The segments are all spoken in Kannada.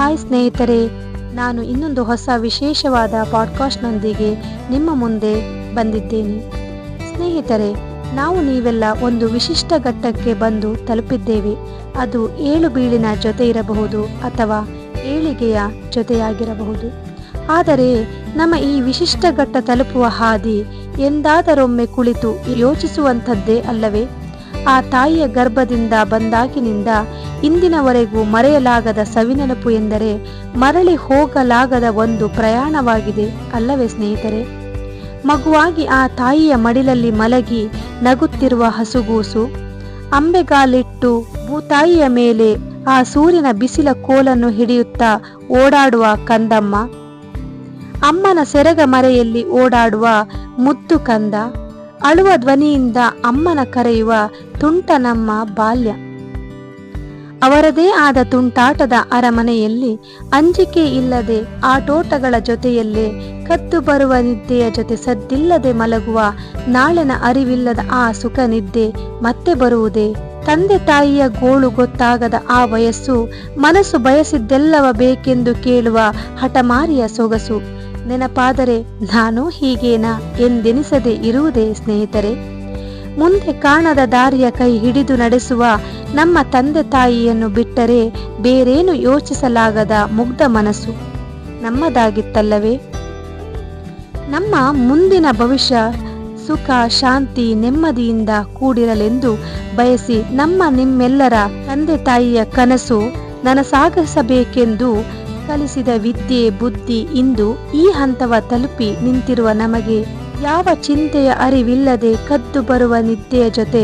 ಹಾಯ್ ಸ್ನೇಹಿತರೆ, ನಾನು ಇನ್ನೊಂದು ಹೊಸ ವಿಶೇಷವಾದ ಪಾಡ್ಕಾಸ್ಟ್ನೊಂದಿಗೆ ನಿಮ್ಮ ಮುಂದೆ ಬಂದಿದ್ದೇನೆ. ಸ್ನೇಹಿತರೆ, ನೀವೆಲ್ಲ ಒಂದು ವಿಶಿಷ್ಟ ಘಟ್ಟಕ್ಕೆ ಬಂದು ತಲುಪಿದ್ದೇವೆ. ಅದು ಏಳು ಬೀಳಿನ ಜೊತೆ ಇರಬಹುದು ಅಥವಾ ಏಳಿಗೆಯ ಜೊತೆಯಾಗಿರಬಹುದು. ಆದರೆ ನಮ್ಮ ಈ ವಿಶಿಷ್ಟ ಘಟ್ಟ ತಲುಪುವ ಹಾದಿ ಎಂದಾದರೊಮ್ಮೆ ಕುಳಿತು ಯೋಚಿಸುವಂಥದ್ದೇ ಅಲ್ಲವೇ? ಆ ತಾಯಿಯ ಗರ್ಭದಿಂದ ಬಂದಾಗಿನಿಂದ ಇಂದಿನವರೆಗೂ ಮರೆಯಲಾಗದ ಸವಿನೆನಪು ಎಂದರೆ ಮರಳಿ ಹೋಗಲಾಗದ ಒಂದು ಪ್ರಯಾಣವಾಗಿದೆ ಅಲ್ಲವೇ ಸ್ನೇಹಿತರೆ? ಮಗುವಾಗಿ ಆ ತಾಯಿಯ ಮಡಿಲಲ್ಲಿ ಮಲಗಿ ನಗುತ್ತಿರುವ ಹಸುಗೂಸು, ಅಂಬೆಗಾಲಿಟ್ಟು ಭೂತಾಯಿಯ ಮೇಲೆ ಆ ಸೂರ್ಯನ ಬಿಸಿಲ ಕೋಲನ್ನು ಹಿಡಿಯುತ್ತಾ ಓಡಾಡುವ ಕಂದಮ್ಮ, ಅಮ್ಮನ ಸೆರಗ ಮರೆಯಲ್ಲಿ ಓಡಾಡುವ ಮುದ್ದು ಕಂದ, ಅಳುವ ಧ್ವನಿಯಿಂದ ಅಮ್ಮನ ಕರೆಯುವ ತುಂಟ ನಮ್ಮ ಬಾಲ್ಯ. ಅವರದೇ ಆದ ತುಂಟಾಟದ ಅರಮನೆಯಲ್ಲಿ ಅಂಜಿಕೆ ಇಲ್ಲದೆ ಆಟೋಟಗಳ ಜೊತೆಯಲ್ಲೇ ಕದ್ದು ಬರುವ ನಿದ್ದೆಯ ಜೊತೆ ಸದ್ದಿಲ್ಲದೆ ಮಲಗುವ ನಾಳೆನ ಅರಿವಿಲ್ಲದ ಆ ಸುಖ ನಿದ್ದೆ ಮತ್ತೆ ಬರುವುದೇ? ತಂದೆ ತಾಯಿಯ ಗೋಳು ಗೊತ್ತಾಗದ ಆ ವಯಸ್ಸು, ಮನಸ್ಸು ಬಯಸಿದ್ದೆಲ್ಲವ ಬೇಕೆಂದು ಕೇಳುವ ಹಠಮಾರಿಯ ಸೊಗಸು ನೆನಪಾದರೆ ನಾನು ಹೀಗೇನಾ ಎಂದೆನಿಸದೆ ಇರುವುದೇ ಸ್ನೇಹಿತರೆ? ಮುಂದೆ ಕಾಣದ ದಾರಿಯ ಕೈ ಹಿಡಿದು ನಡೆಸುವ ನಮ್ಮ ತಂದೆ ತಾಯಿಯನ್ನು ಬಿಟ್ಟರೆ ಬೇರೇನು ಯೋಚಿಸಲಾಗದ ಮುಗ್ಧ ಮನಸ್ಸು ನಮ್ಮದಾಗಿತ್ತಲ್ಲವೇ? ನಮ್ಮ ಮುಂದಿನ ಭವಿಷ್ಯ ಸುಖ, ಶಾಂತಿ, ನೆಮ್ಮದಿಯಿಂದ ಕೂಡಿರಲೆಂದು ಬಯಸಿ ನಿಮ್ಮೆಲ್ಲರ ತಂದೆ ತಾಯಿಯ ಕನಸು ನನಸಾಗಿಸಬೇಕೆಂದು ಕಲಿಸಿದ ವಿದ್ಯೆ, ಬುದ್ಧಿ ಇಂದು ಈ ಹಂತವ ತಲುಪಿ ನಿಂತಿರುವ ನಮಗೆ ಯಾವ ಚಿಂತೆಯ ಅರಿವಿಲ್ಲದೆ ಕದ್ದು ಬರುವ ನಿದ್ದೆಯ ಜೊತೆ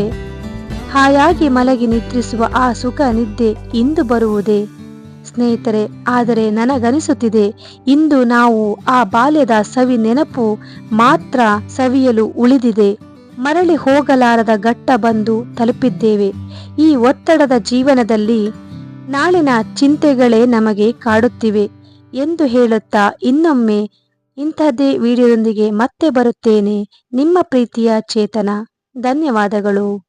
ಹಾಯಾಗಿ ಮಲಗಿ ನಿದ್ರಿಸುವ ಆ ಸುಖ ನಿದ್ದೆ ಇಂದು ಬರುವುದೇ ಸ್ನೇಹಿತರೆ? ಆದರೆ ನನಗನಿಸುತ್ತಿದೆ, ಇಂದು ನಾವು ಆ ಬಾಲ್ಯದ ಸವಿ ನೆನಪು ಮಾತ್ರ ಸವಿಯಲು ಉಳಿದಿದೆ. ಮರಳಿ ಹೋಗಲಾರದ ಘಟ್ಟ ಬಂದು ತಲುಪಿದ್ದೇವೆ. ಈ ಒತ್ತಡದ ಜೀವನದಲ್ಲಿ ನಾಳಿನ ಚಿಂತೆಗಳೇ ನಮಗೆ ಕಾಡುತ್ತಿವೆ ಎಂದು ಹೇಳುತ್ತಾ ಇನ್ನೊಮ್ಮೆ ಇಂಥದ್ದೇ ವಿಡಿಯೋದೊಂದಿಗೆ ಮತ್ತೆ ಬರುತ್ತೇನೆ. ನಿಮ್ಮ ಪ್ರೀತಿಯ ಚೇತನ. ಧನ್ಯವಾದಗಳು.